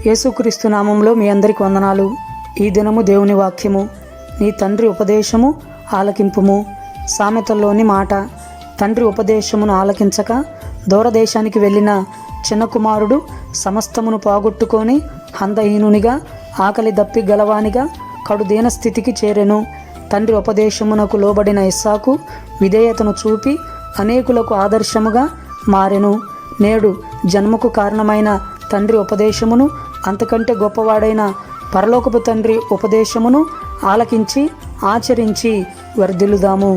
యేసుక్రీస్తు నామంలో మీ అందరికి వందనాలు. ఈ దినము దేవుని వాక్యము. నీ తండ్రి ఉపదేశము ఆలకింపుము. సామెతల్లోని మాట. తండ్రి ఉపదేశమును ఆలకించక దూరదేశానికి వెళ్ళిన చిన్న కుమారుడు సమస్తమును పోగొట్టుకొని అందహీనునిగా ఆకలి దప్పి గలవానిగా కడు దీనస్థితికి చేరెను. తండ్రి ఉపదేశమునకు లోబడిన ఇస్సాకు విధేయతను చూపి అనేకులకు ఆదర్శముగా మారెను. నేడు జన్మకు కారణమైన తండ్రి ఉపదేశమును, అంతకంటే గొప్పవాడైన పరలోకపు తండ్రి ఉపదేశమును ఆలకించి ఆచరించి వర్ధిల్లుదాము.